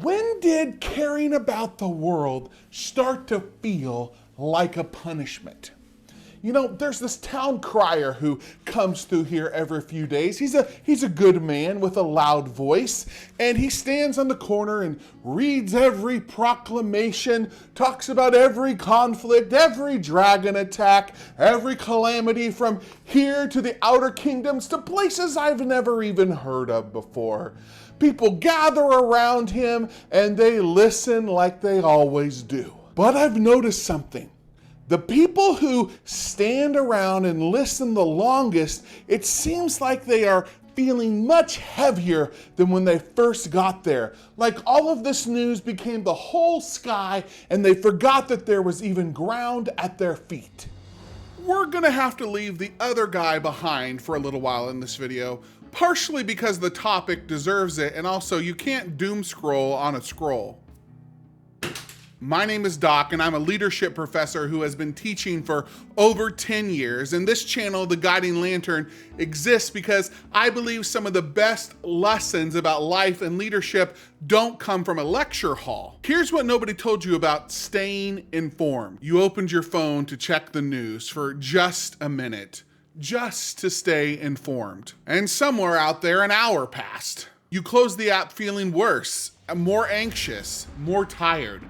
When did caring about the world start to feel like a punishment? You know, there's this town crier who comes through here every few days. He's a good man with a loud voice, and he stands on the corner and reads every proclamation, talks about every conflict, every dragon attack, every calamity from here to the outer kingdoms to places I've never even heard of before. People gather around him and they listen like they always do. But I've noticed something. The people who stand around and listen the longest, it seems like they are feeling much heavier than when they first got there. Like all of this news became the whole sky and they forgot that there was even ground at their feet. We're gonna have to leave the other guy behind for a little while in this video, partially because the topic deserves it, and also you can't doom scroll on a scroll. My name is Doc, and I'm a leadership professor who has been teaching for over 10 years. And this channel, The Guiding Lantern, exists because I believe some of the best lessons about life and leadership don't come from a lecture hall. Here's what nobody told you about staying informed. You opened your phone to check the news for just a minute, just to stay informed. And somewhere out there, an hour passed. You closed the app feeling worse, more anxious, more tired,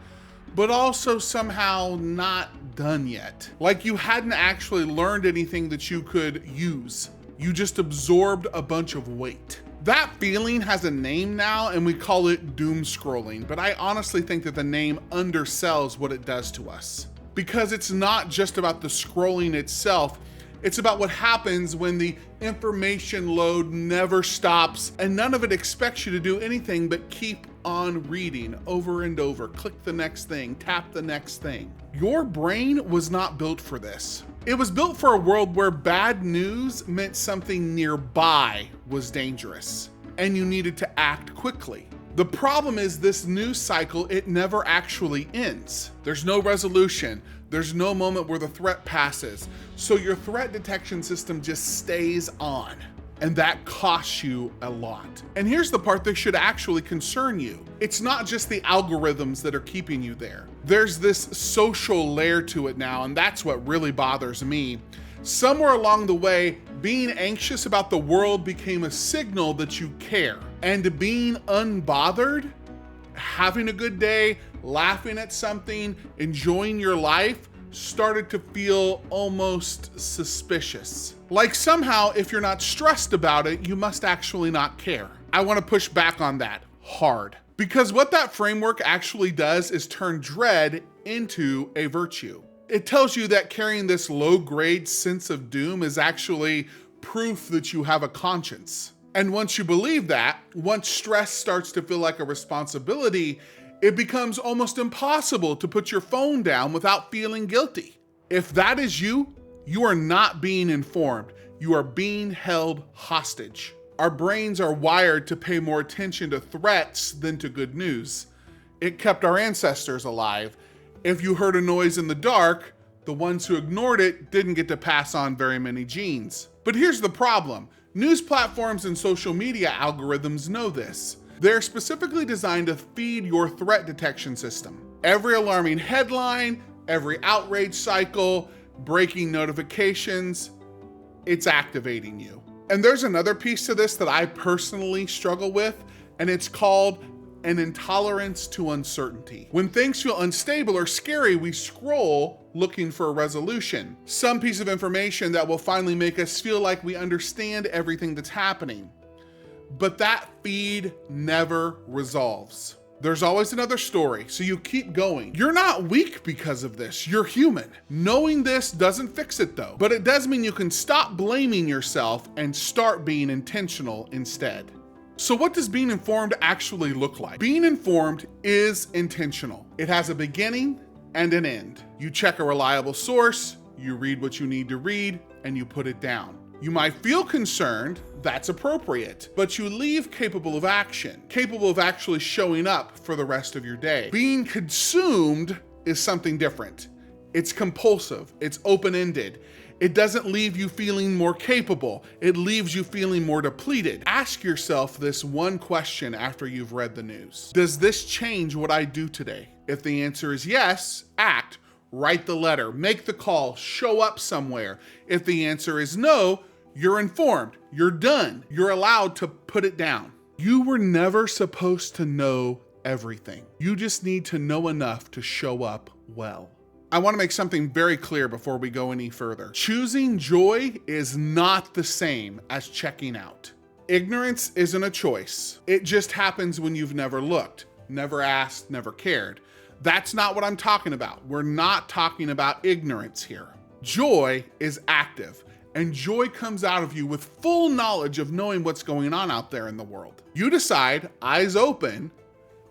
but also somehow not done yet. Like you hadn't actually learned anything that you could use. You just absorbed a bunch of weight. That feeling has a name now, and we call it doom scrolling, but I honestly think that the name undersells what it does to us. Because it's not just about the scrolling itself, it's about what happens when the information load never stops and none of it expects you to do anything but keep on reading over and over. Click the next thing, tap the next thing. Your brain was not built for this. It was built for a world where bad news meant something nearby was dangerous and you needed to act quickly. The problem is this news cycle, it never actually ends. There's no resolution. There's no moment where the threat passes. So your threat detection system just stays on, and that costs you a lot. And here's the part that should actually concern you. It's not just the algorithms that are keeping you there. There's this social layer to it now, and that's what really bothers me. Somewhere along the way, being anxious about the world became a signal that you care. And being unbothered, having a good day, laughing at something, enjoying your life, started to feel almost suspicious. Like somehow, if you're not stressed about it, you must actually not care. I want to push back on that hard. Because what that framework actually does is turn dread into a virtue. It tells you that carrying this low-grade sense of doom is actually proof that you have a conscience. And once you believe that, once stress starts to feel like a responsibility, it becomes almost impossible to put your phone down without feeling guilty. If that is you, you are not being informed. You are being held hostage. Our brains are wired to pay more attention to threats than to good news. It kept our ancestors alive. If you heard a noise in the dark, the ones who ignored it didn't get to pass on very many genes. But here's the problem. News platforms and social media algorithms know this. They're specifically designed to feed your threat detection system. Every alarming headline, every outrage cycle, breaking notifications, it's activating you. And there's another piece to this that I personally struggle with, and it's called an intolerance to uncertainty. When things feel unstable or scary, we scroll looking for a resolution, some piece of information that will finally make us feel like we understand everything that's happening. But that feed never resolves. There's always another story, so you keep going. You're not weak because of this, you're human. Knowing this doesn't fix it though, but it does mean you can stop blaming yourself and start being intentional instead. So what does being informed actually look like? Being informed is intentional. It has a beginning and an end. You check a reliable source, you read what you need to read, and you put it down. You might feel concerned, that's appropriate, but you leave capable of action, capable of actually showing up for the rest of your day. Being consumed is something different. It's compulsive, it's open-ended, It doesn't leave you feeling more capable. It leaves you feeling more depleted. Ask yourself this one question after you've read the news. Does this change what I do today? If the answer is yes, act. Write the letter, make the call, show up somewhere. If the answer is no, you're informed, you're done. You're allowed to put it down. You were never supposed to know everything. You just need to know enough to show up well. I want to make something very clear before we go any further. Choosing joy is not the same as checking out. Ignorance isn't a choice. It just happens when you've never looked, never asked, never cared. That's not what I'm talking about. We're not talking about ignorance here. Joy is active, and joy comes out of you with full knowledge of knowing what's going on out there in the world. You decide, eyes open,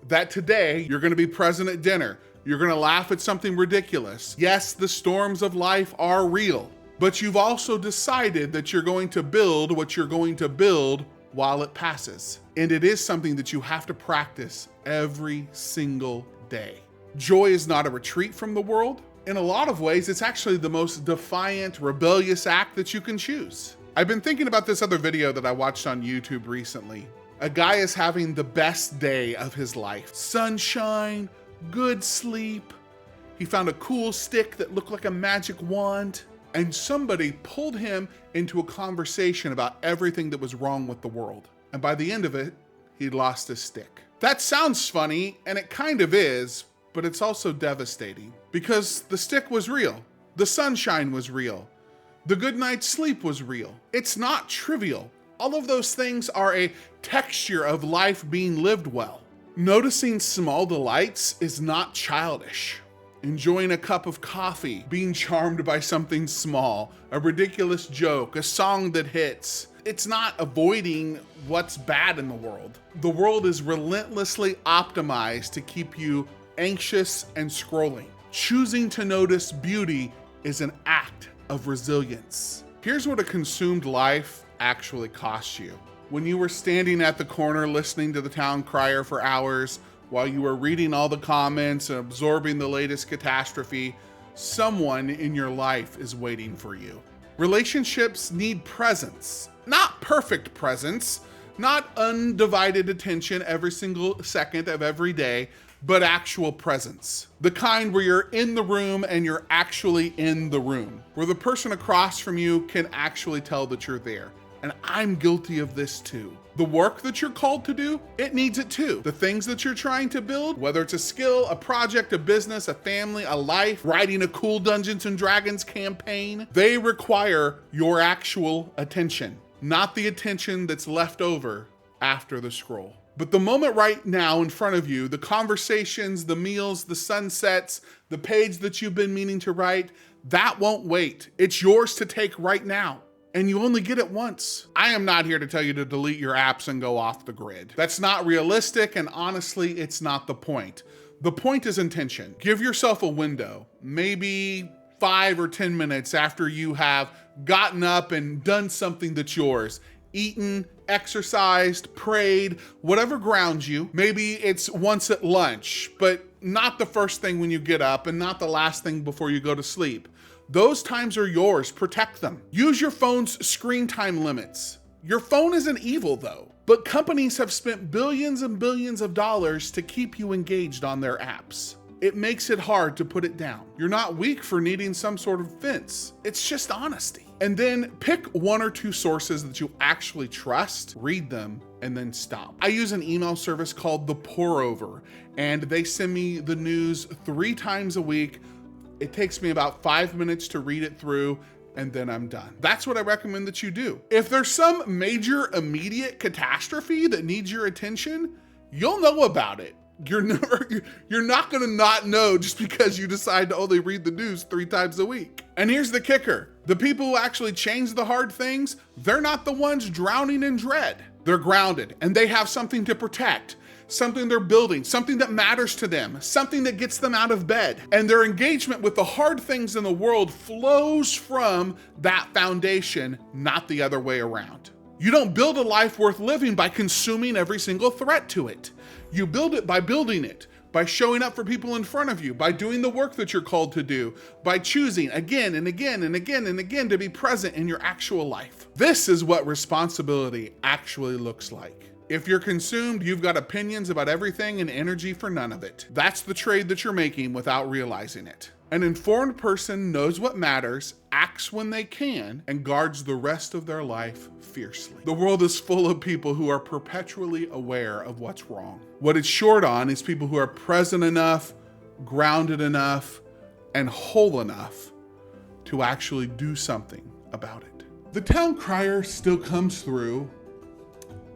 that today you're going to be present at dinner. You're going to laugh at something ridiculous. Yes, the storms of life are real, but you've also decided that you're going to build what you're going to build while it passes. And it is something that you have to practice every single day. Joy is not a retreat from the world. In a lot of ways, it's actually the most defiant, rebellious act that you can choose. I've been thinking about this other video that I watched on YouTube recently. A guy is having the best day of his life. Sunshine, good sleep. He found a cool stick that looked like a magic wand, and somebody pulled him into a conversation about everything that was wrong with the world. And by the end of it, he'd lost his stick. That sounds funny, and it kind of is, but it's also devastating because the stick was real. The sunshine was real. The good night's sleep was real. It's not trivial. All of those things are a texture of life being lived well. Noticing small delights is not childish. Enjoying a cup of coffee, being charmed by something small, a ridiculous joke, a song that hits. It's not avoiding what's bad in the world. The world is relentlessly optimized to keep you anxious and scrolling. Choosing to notice beauty is an act of resilience. Here's what a consumed life actually costs you. When you were standing at the corner listening to the town crier for hours, while you were reading all the comments and absorbing the latest catastrophe, someone in your life is waiting for you. Relationships need presence, not perfect presence, not undivided attention every single second of every day, but actual presence. The kind where you're in the room and you're actually in the room, where the person across from you can actually tell that you're there. And I'm guilty of this too. The work that you're called to do, it needs it too. The things that you're trying to build, whether it's a skill, a project, a business, a family, a life, writing a cool Dungeons and Dragons campaign, they require your actual attention, not the attention that's left over after the scroll. But the moment right now in front of you, the conversations, the meals, the sunsets, the page that you've been meaning to write, that won't wait. It's yours to take right now. And you only get it once. I am not here to tell you to delete your apps and go off the grid. That's not realistic, and honestly, it's not the point. The point is intention. Give yourself a window, maybe 5 or 10 minutes after you have gotten up and done something that's yours. Eaten, exercised, prayed, whatever grounds you. Maybe it's once at lunch, but not the first thing when you get up and not the last thing before you go to sleep. Those times are yours. Protect them. Use your phone's screen time limits. Your phone isn't evil though, but companies have spent billions and billions of dollars to keep you engaged on their apps. It makes it hard to put it down. You're not weak for needing some sort of fence. It's just honesty. And then pick 1 or 2 sources that you actually trust, read them, and then stop. I use an email service called The Pour Over, and they send me the news 3 times a week. It takes me about 5 minutes to read it through, and then I'm done. That's what I recommend that you do. If there's some major immediate catastrophe that needs your attention, you'll know about it. You're not gonna not know just because you decide to only read the news 3 times a week. And here's the kicker. The people who actually change the hard things, they're not the ones drowning in dread. They're grounded and they have something to protect, something they're building, something that matters to them, something that gets them out of bed. And their engagement with the hard things in the world flows from that foundation, not the other way around. You don't build a life worth living by consuming every single threat to it. You build it by building it, by showing up for people in front of you, by doing the work that you're called to do, by choosing again and again and again and again to be present in your actual life. This is what responsibility actually looks like. If you're consumed, you've got opinions about everything and energy for none of it. That's the trade that you're making without realizing it. An informed person knows what matters, acts when they can, and guards the rest of their life fiercely. The world is full of people who are perpetually aware of what's wrong. What it's short on is people who are present enough, grounded enough, and whole enough to actually do something about it. The town crier still comes through.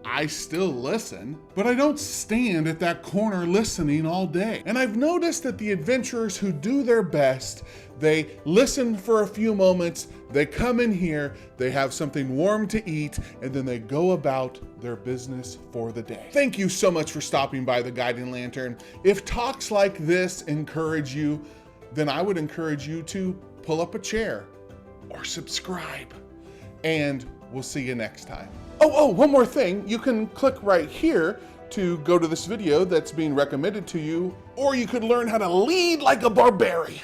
I still listen, but I don't stand at that corner listening all day. And I've noticed that the adventurers who do their best, they listen for a few moments, they come in here, they have something warm to eat, and then they go about their business for the day. Thank you so much for stopping by the Guiding Lantern. If talks like this encourage you, then I would encourage you to pull up a chair or subscribe. And we'll see you next time. Oh, one more thing. You can click right here to go to this video that's being recommended to you, or you could learn how to lead like a barbarian.